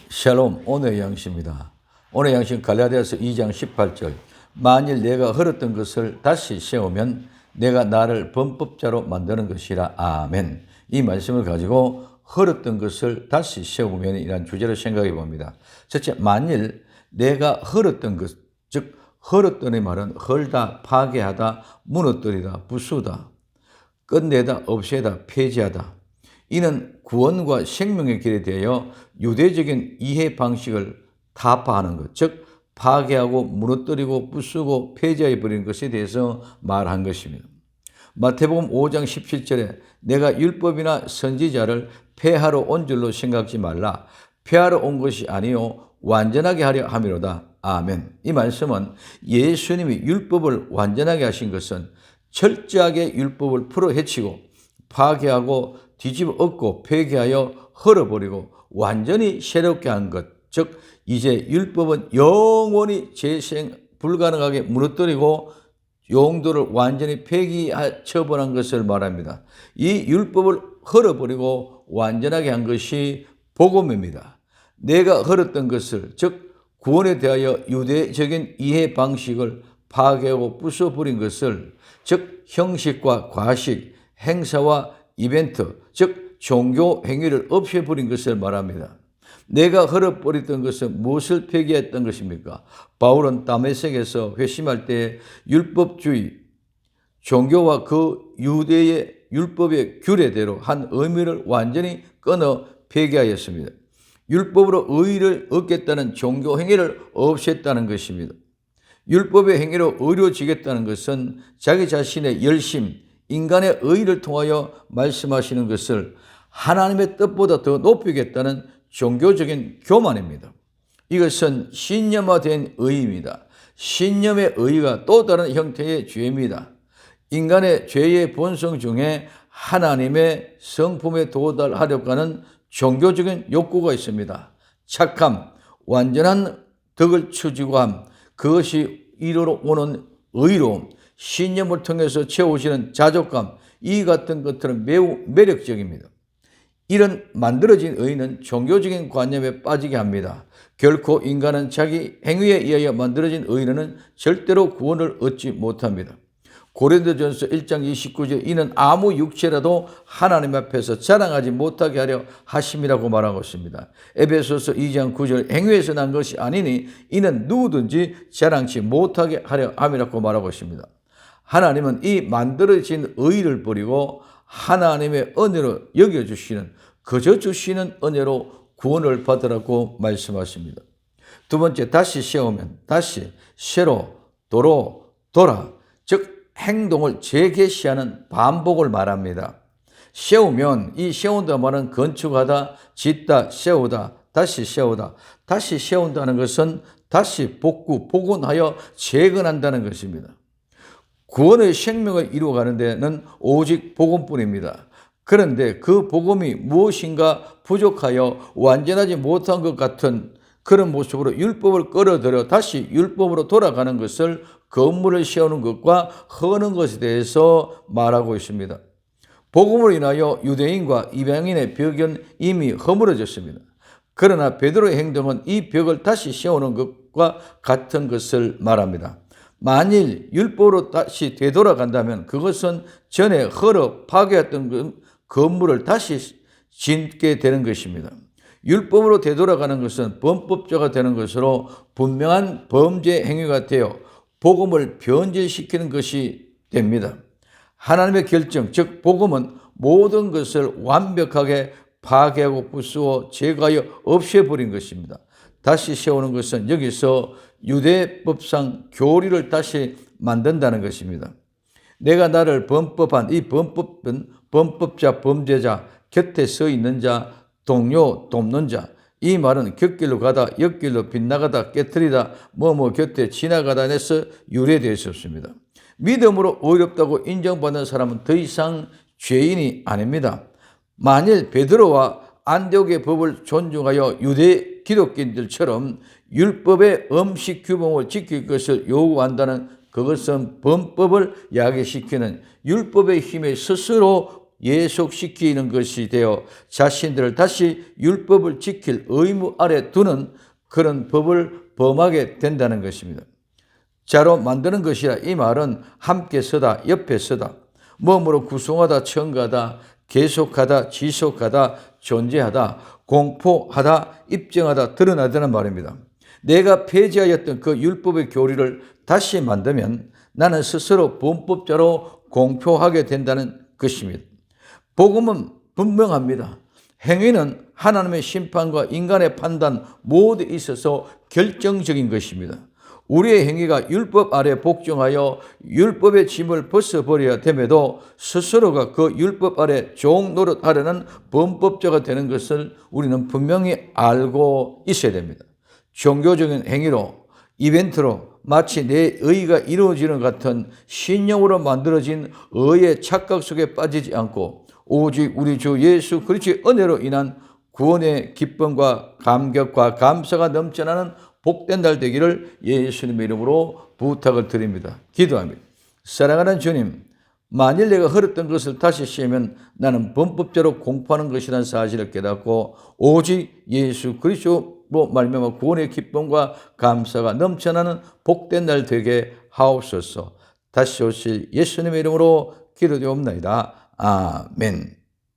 샬롬. 오늘의 양식입니다. 오늘의 양식 갈라디아서 2장 18절. 만일 내가 헐었던 것을 다시 세우면 내가 나를 범법자로 만드는 것이라. 아멘. 이 말씀을 가지고 헐었던 것을 다시 세우면 이란 주제로 생각해 봅니다. 첫째, 만일 내가 헐었던 것, 즉 헐었던의 말은 헐다, 파괴하다, 무너뜨리다, 부수다, 끝내다, 없애다, 폐지하다. 이는 구원과 생명의 길에 대하여 유대적인 이해 방식을 타파하는 것, 즉 파괴하고 무너뜨리고 부수고 폐지해버리는 것에 대해서 말한 것입니다. 마태복음 5장 17절에 내가 율법이나 선지자를 폐하러 온 줄로 생각지 말라. 폐하러 온 것이 아니요 완전하게 하려 함이로다. 아멘. 이 말씀은 예수님이 율법을 완전하게 하신 것은 철저하게 율법을 풀어 헤치고 파괴하고 뒤집어 엎고 폐기하여 헐어버리고 완전히 새롭게 한 것, 즉 이제 율법은 영원히 재생 불가능하게 무너뜨리고 용도를 완전히 처분한 것을 말합니다. 이 율법을 헐어버리고 완전하게 한 것이 복음입니다. 내가 헐었던 것을, 즉 구원에 대하여 유대적인 이해 방식을 파괴하고 부숴버린 것을, 즉 형식과 과식, 행사와 이벤트, 즉 종교 행위를 없애버린 것을 말합니다. 내가 헐어버렸던 것은 무엇을 폐기했던 것입니까? 바울은 다메섹에서 회심할 때 율법주의, 종교와 그 유대의 율법의 규례대로 한 의미를 완전히 끊어 폐기하였습니다. 율법으로 의의를 얻겠다는 종교 행위를 없앴다는 것입니다. 율법의 행위로 의로지겠다는 것은 자기 자신의 열심, 인간의 의의를 통하여 말씀하시는 것을 하나님의 뜻보다 더 높이겠다는 종교적인 교만입니다. 이것은 신념화된 의의입니다. 신념의 의의가 또 다른 형태의 죄입니다. 인간의 죄의 본성 중에 하나님의 성품에 도달하려고 하는 종교적인 욕구가 있습니다. 착함, 완전한 덕을 추구고 함, 그것이 이루러 오는 의로움, 신념을 통해서 채우시는 자족감, 이 같은 것들은 매우 매력적입니다. 이런 만들어진 의의는 종교적인 관념에 빠지게 합니다. 결코 인간은 자기 행위에 의하여 만들어진 의의는 절대로 구원을 얻지 못합니다. 고린도전서 1장 29절 이는 아무 육체라도 하나님 앞에서 자랑하지 못하게 하려 하심이라고 말하고 있습니다. 에베소서 2장 9절 행위에서 난 것이 아니니 이는 누구든지 자랑치 못하게 하려 함이라고 말하고 있습니다. 하나님은 이 만들어진 의의를 버리고 하나님의 은혜로 여겨주시는, 그저 주시는 은혜로 구원을 받으라고 말씀하십니다. 두 번째, 다시 세우면 다시 새로 도로 돌아, 즉 행동을 재개시하는 반복을 말합니다. 세우면, 이 세운다 말은 건축하다, 짓다, 세우다, 다시 세우다. 다시 세운다는 것은 다시 복원하여 재건한다는 것입니다. 구원의 생명을 이루어가는 데는 오직 복음뿐입니다. 그런데 그 복음이 무엇인가 부족하여 완전하지 못한 것 같은 그런 모습으로 율법을 끌어들여 다시 율법으로 돌아가는 것을 건물을 세우는 것과 허는 것에 대해서 말하고 있습니다. 복음으로 인하여 유대인과 이방인의 벽은 이미 허물어졌습니다. 그러나 베드로의 행동은 이 벽을 다시 세우는 것과 같은 것을 말합니다. 만일 율법으로 다시 되돌아간다면 그것은 전에 헐어 파괴했던 건물을 다시 짓게 되는 것입니다. 율법으로 되돌아가는 것은 범법자가 되는 것으로 분명한 범죄 행위가 되어 복음을 변질시키는 것이 됩니다. 하나님의 결정, 즉 복음은 모든 것을 완벽하게 파괴하고 부수어 제거하여 없애버린 것입니다. 다시 세우는 것은 여기서 유대법상 교리를 다시 만든다는 것입니다. 내가 나를 범법한, 이 범법은 범법자, 범죄자, 곁에 서 있는 자, 동료, 돕는 자, 이 말은 곁길로 가다, 옆길로 빗나가다, 깨트리다, 뭐뭐 곁에 지나가다 해서 유래되어 있었습니다. 믿음으로 의롭다고 인정받는 사람은 더 이상 죄인이 아닙니다. 만일 베드로와 안디옥의 법을 존중하여 유대 기독교인들처럼 율법의 음식 규범을 지킬 것을 요구한다는, 그것은 범법을 야기시키는 율법의 힘에 스스로 예속시키는 것이 되어 자신들을 다시 율법을 지킬 의무 아래 두는 그런 법을 범하게 된다는 것입니다. 자로 만드는 것이라 이 말은 함께 서다, 옆에 서다, 몸으로 구성하다, 첨가하다, 계속하다, 지속하다, 존재하다, 공포하다, 입증하다, 드러나다는 말입니다. 내가 폐지하였던 그 율법의 교리를 다시 만들면 나는 스스로 범법자로 공표하게 된다는 것입니다. 복음은 분명합니다. 행위는 하나님의 심판과 인간의 판단 모두에 있어서 결정적인 것입니다. 우리의 행위가 율법 아래 복종하여 율법의 짐을 벗어버려야 됨에도 스스로가 그 율법 아래 종 노릇하려는 범법자가 되는 것을 우리는 분명히 알고 있어야 됩니다. 종교적인 행위로, 이벤트로 마치 내 의가 이루어지는 것 같은 신념으로 만들어진 의의 착각 속에 빠지지 않고 오직 우리 주 예수 그리스도의 은혜로 인한 구원의 기쁨과 감격과 감사가 넘쳐나는 복된 날 되기를 예수님의 이름으로 부탁을 드립니다. 기도합니다. 사랑하는 주님, 만일 내가 흘렀던 것을 다시 씌우면 나는 범법자로 공포하는 것이라는 사실을 깨닫고 오직 예수 그리스도로 말미암아 구원의 기쁨과 감사가 넘쳐나는 복된 날 되게 하옵소서. 다시 오실 예수님의 이름으로 기도되옵나이다. 아멘.